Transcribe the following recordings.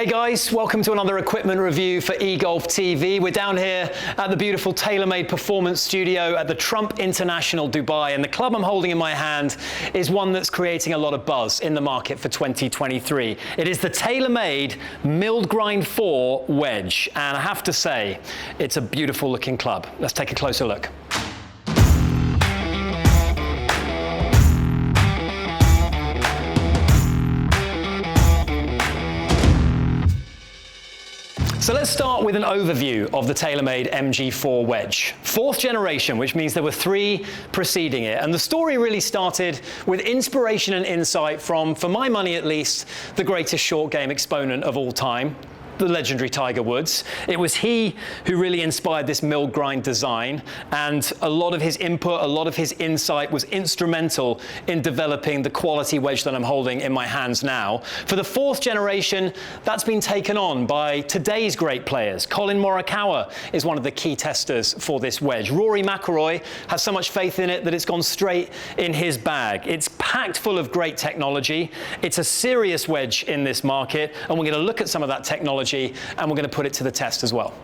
Hey guys, welcome to another equipment review for eGolf TV. We're down here at the beautiful TaylorMade Performance Studio at the Trump International Dubai, and the club I'm holding in my hand is one that's creating a lot of buzz in the market for 2023. It is the TaylorMade Milled Grind 4 Wedge, and I have to say, it's a beautiful looking club. Let's take a closer look. So let's start with an overview of the TaylorMade MG4 Wedge. Fourth generation, which means there were three preceding it. And the story really started with inspiration and insight from, for my money at least, the greatest short game exponent of all time, the legendary Tiger Woods. It was he who really inspired this milled grind design, and a lot of his input, a lot of his insight was instrumental in developing the quality wedge that I'm holding in my hands now. For the fourth generation, that's been taken on by today's great players. Colin Morikawa is one of the key testers for this wedge. Rory McIlroy has so much faith in it that it's gone straight in his bag. It's packed full of great technology. It's a serious wedge in this market, and we're going to look at some of that technology and we're going to put it to the test as well.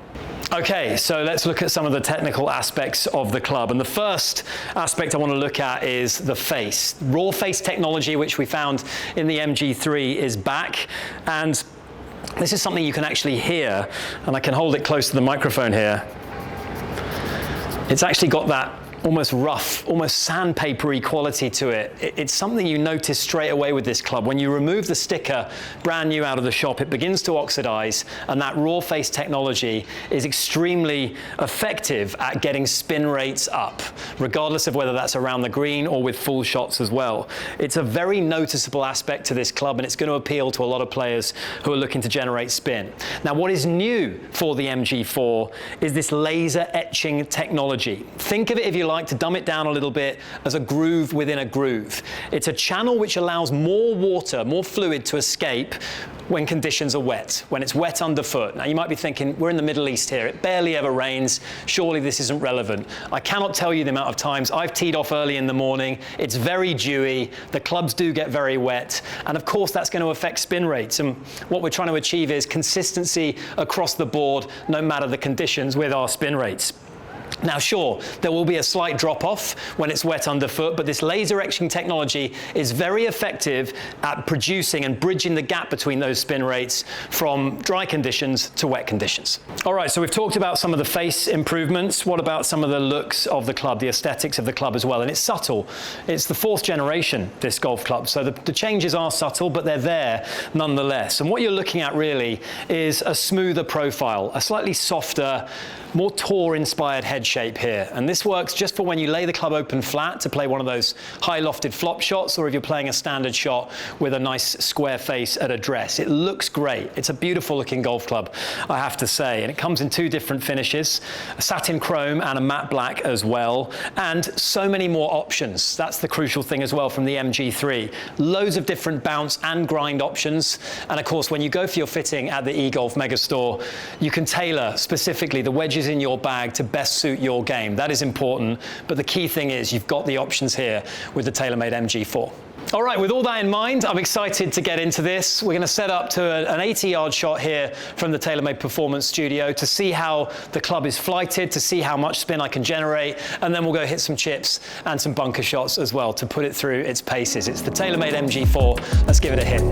Okay, so let's look at some of the technical aspects of the club. And the first aspect I want to look at is the face. Raw face technology, which we found in the MG3, is back. And this is something you can actually hear, and I can hold it close to the microphone here. It's actually got that almost rough, almost sandpapery quality to it. It's something you notice straight away with this club. When you remove the sticker brand new out of the shop, it begins to oxidize, and that raw face technology is extremely effective at getting spin rates up, regardless of whether that's around the green or with full shots as well. It's a very noticeable aspect to this club, and it's going to appeal to a lot of players who are looking to generate spin. Now, what is new for the MG4 is this laser etching technology. Think of it, if you like, to dumb it down a little bit, as a groove within a groove. It's a channel which allows more water, more fluid to escape when conditions are wet, when it's wet underfoot. Now you might be thinking, we're in the Middle East here, it barely ever rains, surely this isn't relevant. I cannot tell you the amount of times I've teed off early in the morning, it's very dewy, the clubs do get very wet, and of course that's going to affect spin rates. And what we're trying to achieve is consistency across the board, no matter the conditions, with our spin rates. Now sure, there will be a slight drop-off when it's wet underfoot, but this laser etching technology is very effective at producing and bridging the gap between those spin rates from dry conditions to wet conditions. All right, so we've talked about some of the face improvements. What about some of the looks of the club, the aesthetics of the club as well? And it's subtle. It's the fourth generation disc golf club, so the changes are subtle, but they're there nonetheless. And what you're looking at really is a smoother profile, a slightly softer, more tour-inspired head shape here. And this works just for when you lay the club open flat to play one of those high lofted flop shots, or if you're playing a standard shot with a nice square face at address. It looks great. It's a beautiful looking golf club, I have to say. And it comes in two different finishes, a satin chrome and a matte black as well. And so many more options. That's the crucial thing as well from the MG3. Loads of different bounce and grind options. And of course, when you go for your fitting at the eGolf Megastore, you can tailor specifically the wedges in your bag to best suit your game. That is important, but the key thing is you've got the options here with the TaylorMade MG4. All right, with all that in mind, I'm excited to get into this. We're going to set up to an 80-yard shot here from the TaylorMade Performance Studio to see how the club is flighted, to see how much spin I can generate, and then we'll go hit some chips and some bunker shots as well to put it through its paces. It's the TaylorMade MG4. Let's give it a hit.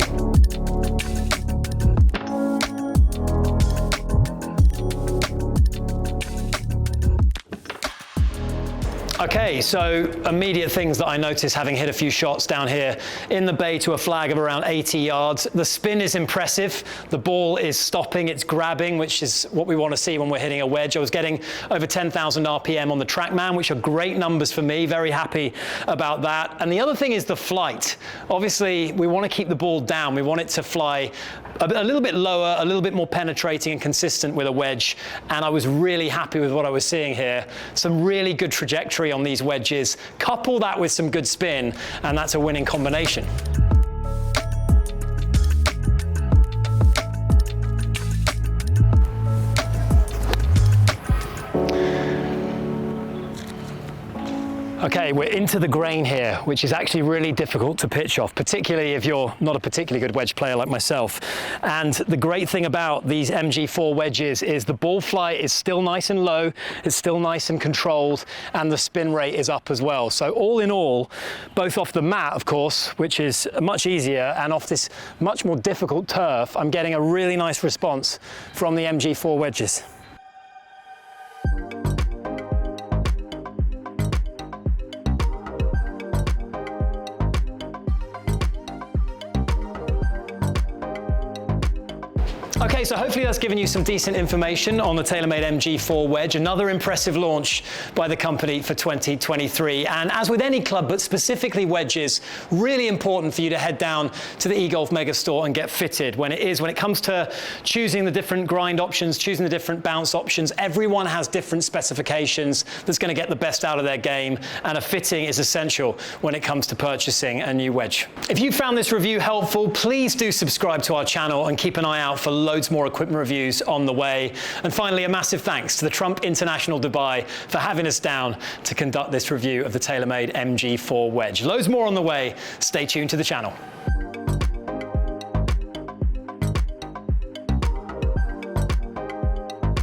Okay, so immediate things that I noticed having hit a few shots down here in the bay to a flag of around 80 yards. The spin is impressive. The ball is stopping, it's grabbing, which is what we want to see when we're hitting a wedge. I was getting over 10,000 RPM on the TrackMan, which are great numbers for me. Very happy about that. And the other thing is the flight. Obviously, we want to keep the ball down. We want it to fly a little bit lower, a little bit more penetrating and consistent with a wedge. And I was really happy with what I was seeing here. Some really good trajectory on these wedges. Couple that with some good spin, and that's a winning combination. Okay, we're into the grain here, which is actually really difficult to pitch off, particularly if you're not a particularly good wedge player like myself. And the great thing about these MG4 wedges is the ball flight is still nice and low, it's still nice and controlled, and the spin rate is up as well. So all in all, both off the mat, of course, which is much easier, and off this much more difficult turf, I'm getting a really nice response from the MG4 wedges. Okay, so hopefully that's given you some decent information on the TaylorMade MG4 wedge, another impressive launch by the company for 2023. And as with any club, but specifically wedges, really important for you to head down to the eGolf Mega Store and get fitted. When it comes to choosing the different grind options, choosing the different bounce options, everyone has different specifications that's going to get the best out of their game, and a fitting is essential when it comes to purchasing a new wedge. If you found this review helpful, please do subscribe to our channel and keep an eye out for loads more equipment reviews on the way. And finally, a massive thanks to the Trump International Dubai for having us down to conduct this review of the TaylorMade MG4 wedge. Loads more on the way. Stay tuned to the channel.